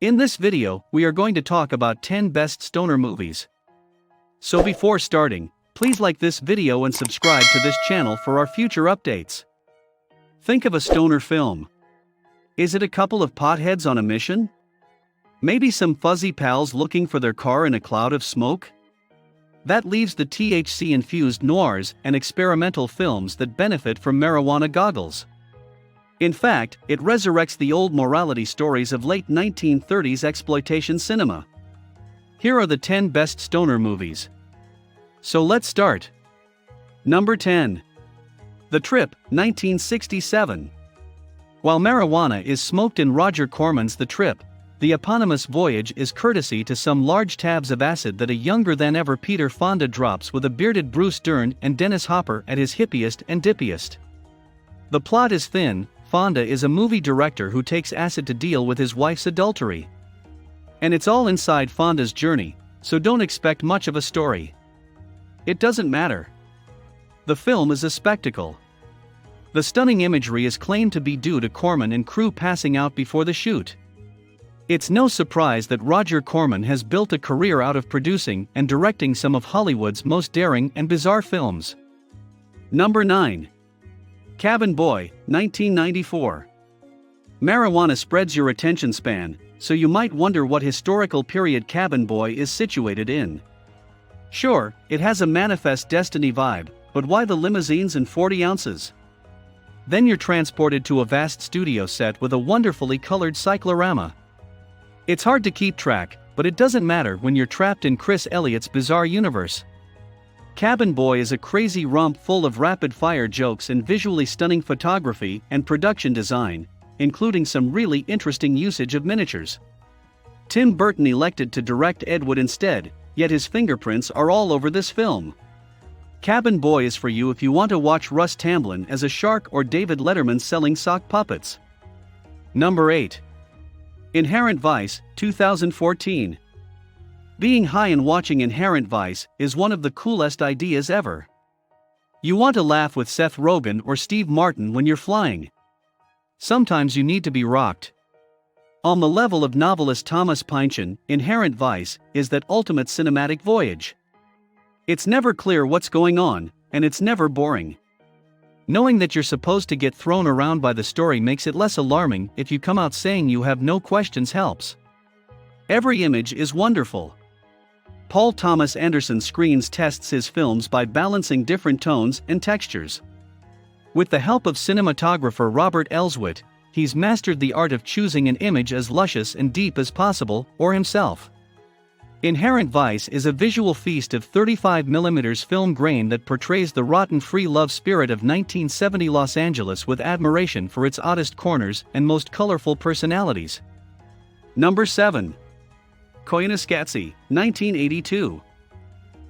In this video, we are going to talk about 10 best stoner movies. So before starting, please like this video and subscribe to this channel for our future updates. Think of a stoner film. Is it a couple of potheads on a mission? Maybe some fuzzy pals looking for their car in a cloud of smoke? That leaves the THC-infused noirs and experimental films that benefit from marijuana goggles. In fact, it resurrects the old morality stories of late 1930s exploitation cinema. Here are the 10 best stoner movies. So let's start. Number 10. The Trip, 1967. While marijuana is smoked in Roger Corman's The Trip, the eponymous voyage is courtesy to some large tabs of acid that a younger-than-ever Peter Fonda drops with a bearded Bruce Dern and Dennis Hopper at his hippiest and dippiest. The plot is thin. Fonda is a movie director who takes acid to deal with his wife's adultery. And it's all inside Fonda's journey, so don't expect much of a story. It doesn't matter. The film is a spectacle. The stunning imagery is claimed to be due to Corman and crew passing out before the shoot. It's no surprise that Roger Corman has built a career out of producing and directing some of Hollywood's most daring and bizarre films. Number 9. Cabin Boy, 1994. Marijuana spreads your attention span, so you might wonder what historical period Cabin Boy is situated in. Sure, it has a Manifest Destiny vibe, but why the limousines and 40 ounces? Then you're transported to a vast studio set with a wonderfully colored cyclorama. It's hard to keep track, but it doesn't matter when you're trapped in Chris Elliott's bizarre universe. Cabin Boy is a crazy romp full of rapid-fire jokes and visually stunning photography and production design, including some really interesting usage of miniatures. Tim Burton elected to direct Ed Wood instead, yet his fingerprints are all over this film. Cabin Boy is for you if you want to watch Russ Tamblyn as a shark or David Letterman selling sock puppets. Number 8. Inherent Vice, 2014. Being high and watching Inherent Vice is one of the coolest ideas ever. You want to laugh with Seth Rogen or Steve Martin when you're flying. Sometimes you need to be rocked. On the level of novelist Thomas Pynchon, Inherent Vice is that ultimate cinematic voyage. It's never clear what's going on, and it's never boring. Knowing that you're supposed to get thrown around by the story makes it less alarming. If you come out saying you have no questions helps. Every image is wonderful. Paul Thomas Anderson tests his films by balancing different tones and textures. With the help of cinematographer Robert Elswit, he's mastered the art of choosing an image as luscious and deep as possible, or himself. Inherent Vice is a visual feast of 35mm film grain that portrays the rotten free love spirit of 1970 Los Angeles with admiration for its oddest corners and most colorful personalities. Number 7. Coincatsi, 1982.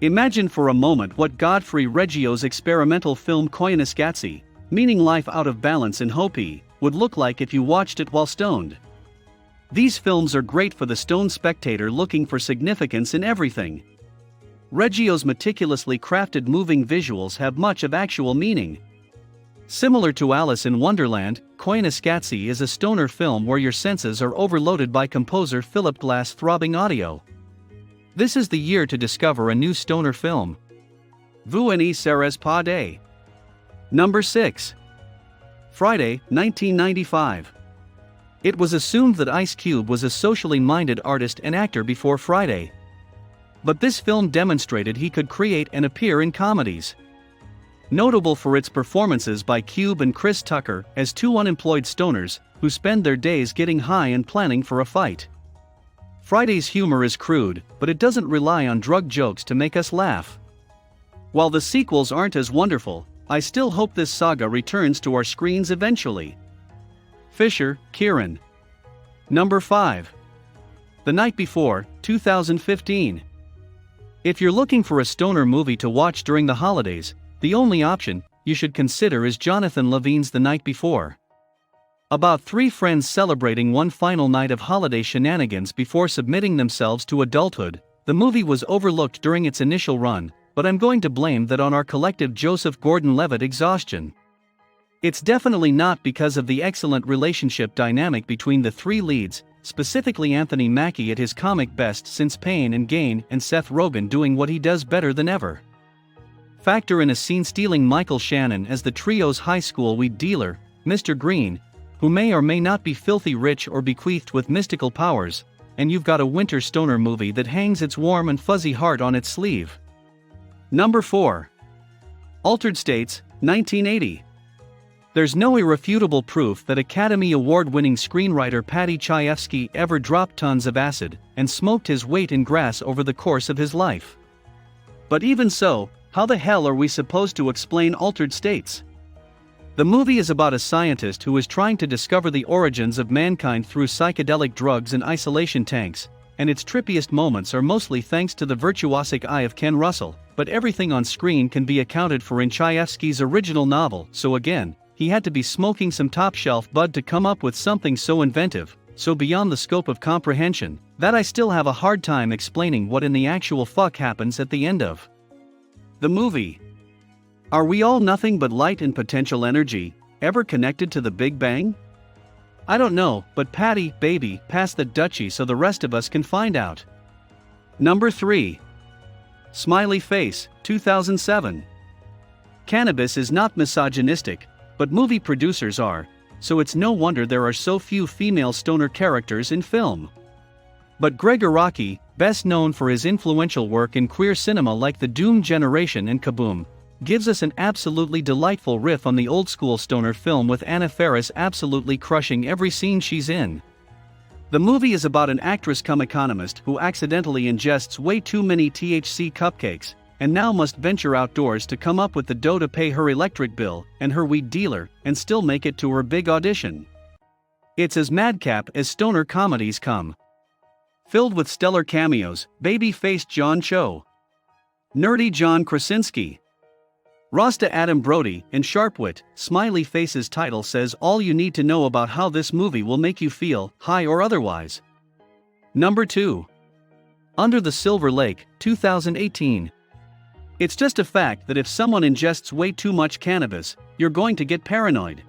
Imagine for a moment what Godfrey Reggio's experimental film Coincatsi, meaning life out of balance in Hopi, would look like if you watched it while stoned. These films are great for the stoned spectator looking for significance in everything. Reggio's meticulously crafted moving visuals have much of actual meaning. Similar to Alice in Wonderland, Coincatsi is a stoner film where your senses are overloaded by composer Philip Glass' throbbing audio. This is the year to discover a new stoner film. Vous ne serez pas de. Number 6. Friday, 1995. It was assumed that Ice Cube was a socially minded artist and actor before Friday. But this film demonstrated he could create and appear in comedies. Notable for its performances by Cube and Chris Tucker as two unemployed stoners who spend their days getting high and planning for a fight. Friday's humor is crude, but it doesn't rely on drug jokes to make us laugh. While the sequels aren't as wonderful, I still hope this saga returns to our screens eventually. Fisher, Kieran. Number 5. The Night Before, 2015. If you're looking for a stoner movie to watch during the holidays, the only option you should consider is Jonathan Levine's The Night Before. About three friends celebrating one final night of holiday shenanigans before submitting themselves to adulthood, the movie was overlooked during its initial run, but I'm going to blame that on our collective Joseph Gordon-Levitt exhaustion. It's definitely not because of the excellent relationship dynamic between the three leads, specifically Anthony Mackie at his comic best since Pain and Gain, and Seth Rogen doing what he does better than ever. Factor in a scene-stealing Michael Shannon as the trio's high school weed dealer, Mr. Green, who may or may not be filthy rich or bequeathed with mystical powers, and you've got a winter stoner movie that hangs its warm and fuzzy heart on its sleeve. Number 4. Altered States, 1980. There's no irrefutable proof that Academy Award-winning screenwriter Paddy Chayefsky ever dropped tons of acid and smoked his weight in grass over the course of his life. But even so, how the hell are we supposed to explain Altered States? The movie is about a scientist who is trying to discover the origins of mankind through psychedelic drugs and isolation tanks, and its trippiest moments are mostly thanks to the virtuosic eye of Ken Russell, but everything on screen can be accounted for in Chayefsky's original novel, so again, he had to be smoking some top-shelf bud to come up with something so inventive, so beyond the scope of comprehension, that I still have a hard time explaining what in the actual fuck happens at the end of the movie. Are we all nothing but light and potential energy, ever connected to the Big Bang? I don't know, but Patty, baby, pass the Dutchie so the rest of us can find out. Number 3. Smiley Face, 2007. Cannabis is not misogynistic, but movie producers are, so it's no wonder there are so few female stoner characters in film. But Greg Araki, best known for his influential work in queer cinema like The Doom Generation and Kaboom, gives us an absolutely delightful riff on the old-school stoner film with Anna Faris absolutely crushing every scene she's in. The movie is about an actress-cum-economist who accidentally ingests way too many THC cupcakes, and now must venture outdoors to come up with the dough to pay her electric bill and her weed dealer, and still make it to her big audition. It's as madcap as stoner comedies come. Filled with stellar cameos, baby-faced John Cho, nerdy John Krasinski, Rasta Adam Brody, and Sharpwit, Smiley Face's title says all you need to know about how this movie will make you feel, high or otherwise. Number 2. Under the Silver Lake, 2018. It's just a fact that if someone ingests way too much cannabis, you're going to get paranoid.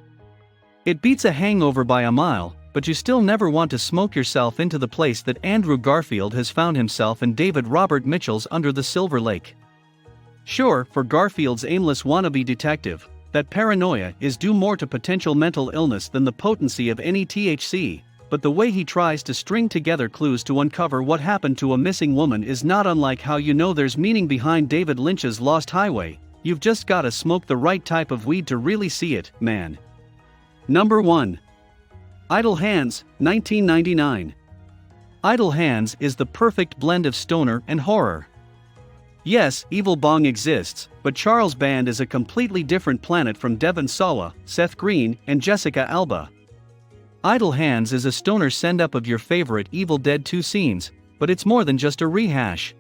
It beats a hangover by a mile, but you still never want to smoke yourself into the place that Andrew Garfield has found himself in David Robert Mitchell's Under the Silver Lake. Sure, for Garfield's aimless wannabe detective, that paranoia is due more to potential mental illness than the potency of any THC, but the way he tries to string together clues to uncover what happened to a missing woman is not unlike how you know there's meaning behind David Lynch's Lost Highway. You've just gotta smoke the right type of weed to really see it, man. Number 1. Idle Hands, 1999. Idle Hands is the perfect blend of stoner and horror. Yes, Evil Bong exists, but Charles Band is a completely different planet from Devon Sawa, Seth Green, and Jessica Alba. Idle Hands is a stoner send-up of your favorite Evil Dead 2 scenes, but it's more than just a rehash.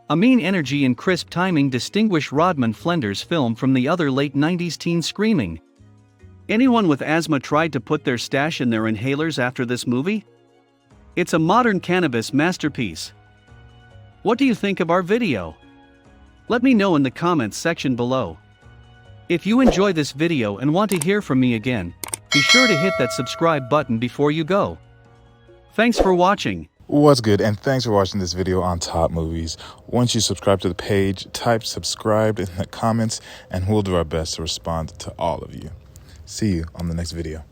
A mean energy and crisp timing distinguish Rodman Flender's film from the other late 90s teen screaming. Anyone with asthma tried to put their stash in their inhalers after this movie? It's a modern cannabis masterpiece. What do you think of our video? Let me know in the comments section below. If you enjoy this video and want to hear from me again, be sure to hit that subscribe button before you go. Thanks for watching. What's good, and thanks for watching this video on Top Movies. Once you subscribe to the page, type subscribed in the comments and we'll do our best to respond to all of you. See you on the next video.